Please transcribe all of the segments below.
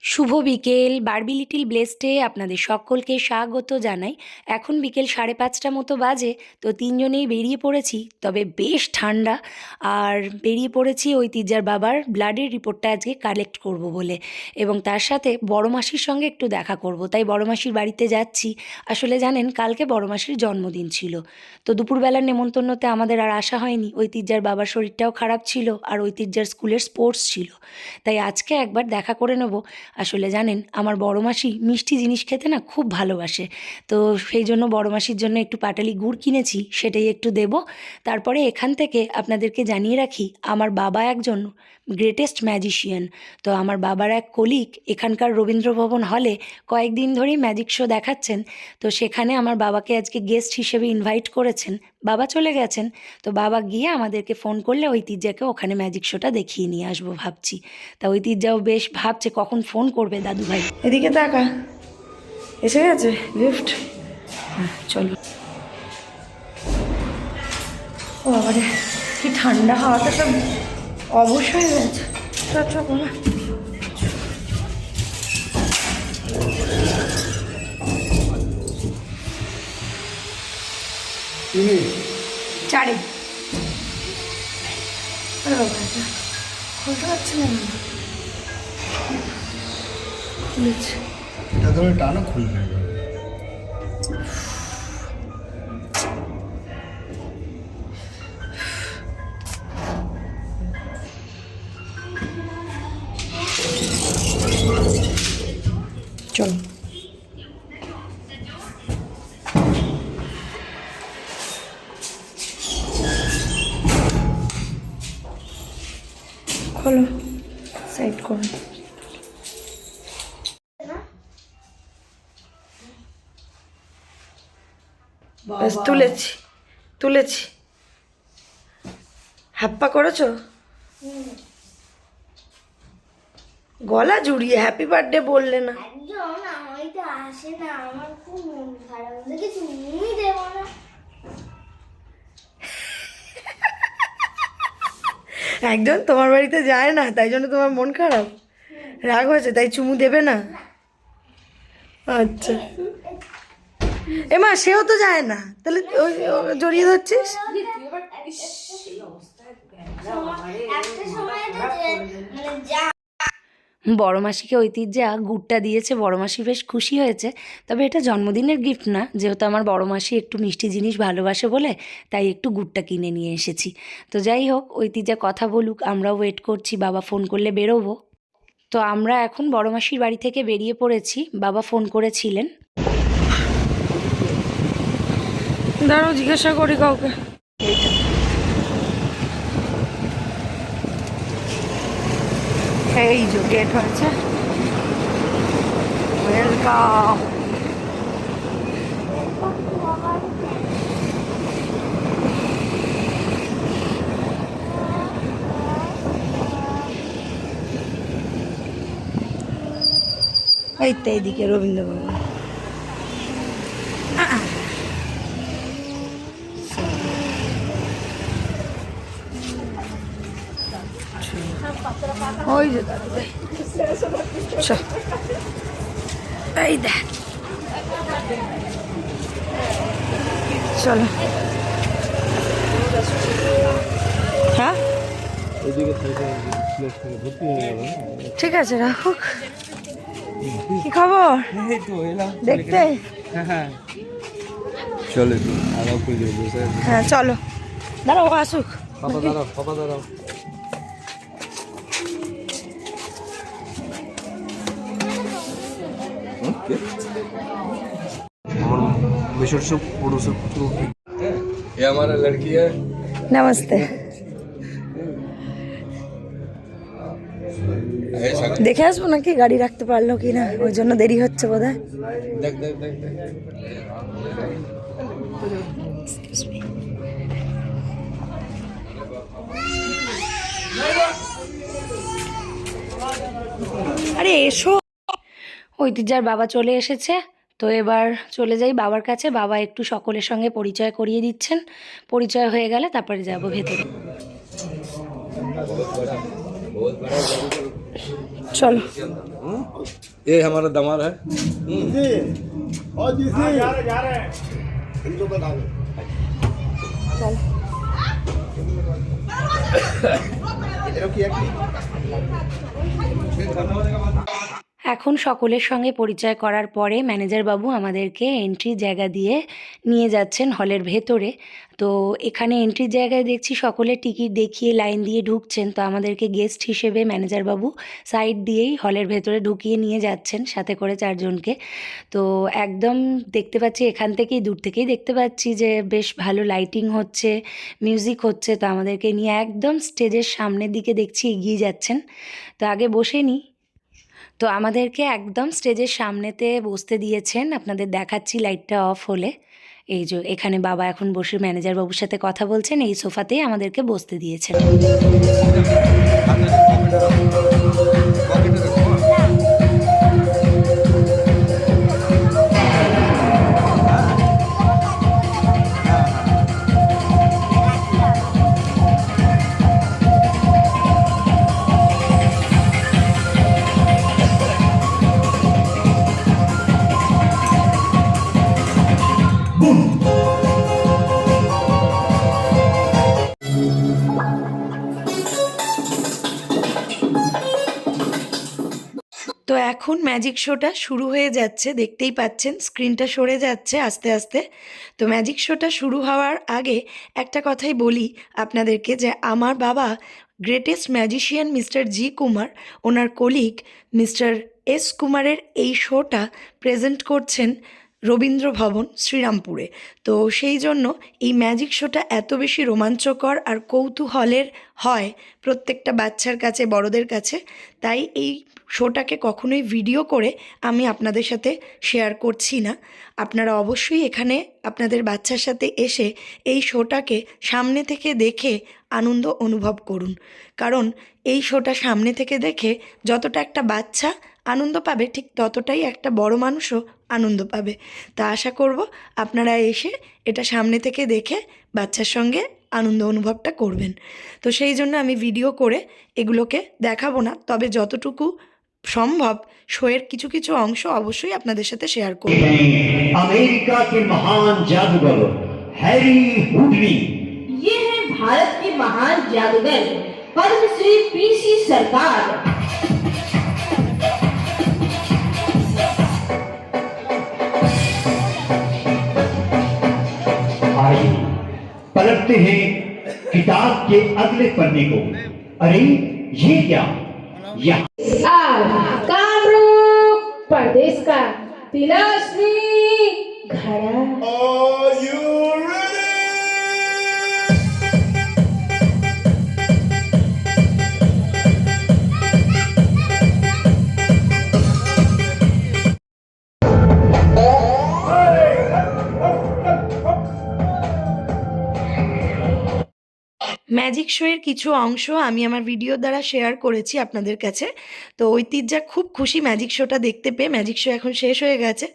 শুভ বিকেল। Barbie little ব্লেসডে আপনাদের সকলকে স্বাগত জানাই। এখন বিকেল 5:30 মতো বাজে। তো তিনজনেই বেরিয়ে পড়েছি, তবে বেশ ঠান্ডা। আর বেরিয়ে পড়েছি ঐতিহ্যার বাবার ব্লাডের রিপোর্টটা আজকে কালেক্ট করব বলে, এবং তার সাথে বড় মাসির সঙ্গে একটু দেখা করব, তাই বড় মাসির বাড়িতে যাচ্ছি। আসলে জানেন, কালকে বড় মাসির জন্মদিন ছিল। তো দুপুরবেলার নেমন্তন্নতে আমাদের আর আসা হয়নি। ঐতিহ্যার বাবার শরীরটাও খারাপ ছিল, আর ঐতিহ্যার স্কুলের স্পোর্টস ছিল, তাই আজকে একবার দেখা করে নেব। আসলে জানেন, আমার বড় মাসি মিষ্টি জিনিস খেতে না খুব ভালোবাসে। তো সেই জন্য বড় মাসির জন্য একটু পাটালি গুড় কিনেছি, সেটাই একটু দেব। তারপরে এখান থেকে আপনাদেরকে জানিয়ে রাখি, আমার বাবা একজন গ্রেটেস্ট ম্যাজিশিয়ান। তো আমার বাবার এক কলিগ এখানকার রবীন্দ্রভবন হলে কয়েকদিন ধরেই ম্যাজিক শো দেখাচ্ছেন। তো সেখানে আমার বাবাকে আজকে গেস্ট হিসেবে ইনভাইট করেছেন। বাবা চলে গেছেন, তো বাবা গিয়ে আমাদেরকে ফোন করলে ঐতিহ্যাকে ওখানে ম্যাজিক শোটা দেখিয়ে নিয়ে আসবো ভাবছি। তা ঐতিহ্যাও বেশ ভাবছে কখন ফোন করবে দাদু ভাই। এদিকে তাকা, এসে গেছে লিফট। চলো। ও বাবারে, কি ঠান্ডা, হাওয়াটা সব অবশ হয়ে গেছে। চলো না, চারে। আরে বাবা, এটা খুলতে পারছি না। খুলেছে, এটা ধরে টানো, খুলবে। চলো। খোলো, সাইড করো। তুলেছি তুলেছি। হ্যাপ্পা করেছো? গলা জুড়িয়ে হ্যাপি বার্থডে বললে না। একজন আমায় তো আসে না, আমার খুব মন খারাপ দেখে তুমি দেবো না। একজন তোমার বাড়িতে যায় না, তাই জন্য তোমার মন খারাপ, রাগ হয়েছে, তাই চুমু দেবে না? আচ্ছা। এমা, সেও তো যায় না, তাহলে ওই জড়িয়ে ধরছিস। একটা সময় তো যা বড় মাসিকে ঐতিহ্যা গুড়টা দিয়েছে, বড় মাসি বেশ খুশি হয়েছে। তবে এটা জন্মদিনের গিফট না, যেহেতু আমার বড় মাসি একটু মিষ্টি জিনিস ভালোবাসে বলে, তাই একটু গুড়টা কিনে নিয়ে এসেছি। তো যাই হোক, ঐতিহ্যা কথা বলুক, আমরাও ওয়েট করছি। বাবা ফোন করলে বেরোবো। তো আমরা এখন বড় মাসির বাড়ি থেকে বেরিয়ে পড়েছি। বাবা ফোন করেছিলেন। দাঁড়াও, জিজ্ঞাসা করি কাউকে। এই যে গেট হয়েছে, ওয়েলকাম। এই তো এইদিকে রবীন্দ্রভবন। ওই যে দাদু ভাই, এই দেখ, চলো। হ্যাঁ, ঠিক আছে, রাখুক। কি খবর দেখতে? চলে হ্যাঁ চলো, দাঁড়াও, ও আসুক। দাঁড়াও। ये हमारा लड़की है। নমস্তে। দেখে আসবো নাকি গাড়ি রাখতে পারলো কি না, ওই জন্য দেরি হচ্ছে বোধ হয়। देख আরে এসো। ঐতিহ্যার বাবা চলে এসেছে। তো এবার চলে যাই বাবার কাছে। বাবা একটু সকলের সঙ্গে পরিচয় করিয়ে দিচ্ছেন। পরিচয় হয়ে গেলে তারপরে যাব ভেতরে। बहुत बड़ा চলো। ये हमारा दामाद है। এখন সকলের সঙ্গে পরিচয় করার পরে ম্যানেজার বাবু আমাদেরকে এন্ট্রির জায়গা দিয়ে নিয়ে যাচ্ছেন হলের ভেতরে। তো এখানে এন্ট্রির জায়গায় দেখছি সকলে টিকিট দেখিয়ে লাইন দিয়ে ঢুকছেন, তো আমাদেরকে গেস্ট হিসেবে ম্যানেজার বাবু সাইড দিয়েই হলের ভেতরে ঢুকিয়ে নিয়ে যাচ্ছেন সাথে করে 4 জনকে। তো একদম দেখতে পাচ্ছি এখান থেকেই, দূর থেকেই দেখতে পাচ্ছি যে বেশ ভালো লাইটিং হচ্ছে, মিউজিক হচ্ছে। তো আমাদেরকে নিয়ে একদম স্টেজের সামনের দিকে দেখছি এগিয়ে যাচ্ছেন। তো আগে বসে নিই। তো আমাদেরকে একদম স্টেজের সামনেতে বসতে দিয়েছেন, আপনাদের দেখাচ্ছি লাইটটা অফ হলে। এই যে এখানে বাবা এখন বসে ম্যানেজার বাবুর সাথে কথা বলছেন, এই সোফাতেই আমাদেরকে বসতে দিয়েছেন। তো এখন ম্যাজিক শোটা শুরু হয়ে যাচ্ছে, দেখতেই পাচ্ছেন স্ক্রিনটা সরে যাচ্ছে আস্তে আস্তে। তো ম্যাজিক শোটা শুরু হওয়ার আগে একটা কথাই বলি আপনাদেরকে, যে আমার বাবা গ্রেটেস্ট ম্যাজিশিয়ান মিস্টার জি কুমার, ওনার কলিগ মিস্টার এস কুমারের এই শোটা প্রেজেন্ট করছেন রবীন্দ্র ভবন শ্রীরামপুরে। তো সেই জন্য এই ম্যাজিক শোটা এত বেশি রোমাঞ্চকর আর কৌতূহলের হয় প্রত্যেকটা বাচ্চার কাছে, বড়দের কাছে। তাই এই শোটাকে কখনোই ভিডিও করে আমি আপনাদের সাথে শেয়ার করছি না। আপনারা অবশ্যই এখানে আপনাদের বাচ্চার সাথে এসে এই শোটাকে সামনে থেকে দেখে আনন্দ অনুভব করুন। কারণ এই শোটা সামনে থেকে দেখে যতটা একটা বাচ্চা আনন্দ পাবে, ঠিক ততটাই একটা বড় মানুষও আনন্দ পাবে। তা আশা করব আপনারা এসে এটা সামনে থেকে দেখে বাচ্চার সঙ্গে আনন্দ অনুভবটা করবেন। তো সেই জন্য আমি ভিডিও করে এগুলোকে দেখাবো না, তবে যতটুকু সম্ভব শোয়ের কিছু কিছু অংশ অবশ্যই আপনাদের সাথে শেয়ার করব। अमेरिका के महान जादूगर हैरी हुडली। ये है भारत के महान जादूगर पद्मश्री पीसी सरकार। आइए पलटते हैं किताब के अगले पन्ने को। अरे ये क्या, यहाँ कामरूप प्रदेश का तिलस्मी घड़ा। ম্যাজিক শোয়ের কিছু অংশ আমি আমার ভিডিও দ্বারা শেয়ার করেছি আপনাদের কাছে। তো ঐতিহ্যা খুব খুশি ম্যাজিক শোটা দেখতে পেয়ে। ম্যাজিক শো এখন শেষ হয়ে গেছে।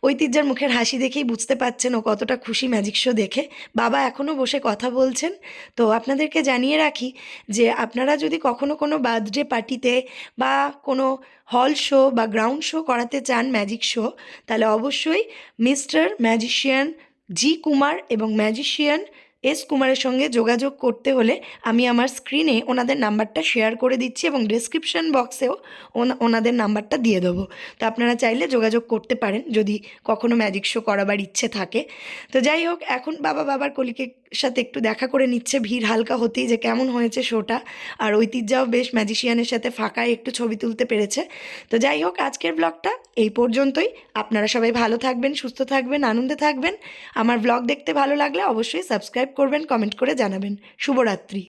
ঐতিহ্যার মুখের হাসি দেখেই বুঝতে পারছেন ও কতটা খুশি ম্যাজিক শো দেখে। বাবা এখনও বসে কথা বলছেন। তো আপনাদেরকে জানিয়ে রাখি যে আপনারা যদি কখনো কোনো বার্থডে পার্টিতে বা কোনো হল শো বা গ্রাউন্ড শো করাতে চান ম্যাজিক শো, তাহলে অবশ্যই মিস্টার ম্যাজিশিয়ান জি কুমার এবং ম্যাজিশিয়ান এস কুমারের সঙ্গে যোগাযোগ করতে হলে আমি আমার স্ক্রিনে ওনাদের নাম্বারটা শেয়ার করে দিচ্ছি এবং ডেসক্রিপশন বক্সেও ওনাদের নাম্বারটা দিয়ে দেবো। তো আপনারা চাইলে যোগাযোগ করতে পারেন যদি কখনো ম্যাজিক শো করাবার ইচ্ছে থাকে। তো যাই হোক, এখন বাবার কলিকের সাথে একটু দেখা করে নিচ্ছে ভিড় হালকা হতেই, যে কেমন হয়েছে শোটা। আর ঐতিহ্যাও বেশ ম্যাজিশিয়ানের সাথে ফাঁকায় একটু ছবি তুলতে পেরেছে। তো যাই হোক, আজকের ব্লগটা এই পর্যন্তই। আপনারা সবাই ভালো থাকবেন, সুস্থ থাকবেন, আনন্দে থাকবেন। আমার ব্লগ দেখতে ভালো লাগলে অবশ্যই সাবস্ক্রাইব করবেন, কমেন্ট করে জানাবেন। শুভরাত্রি।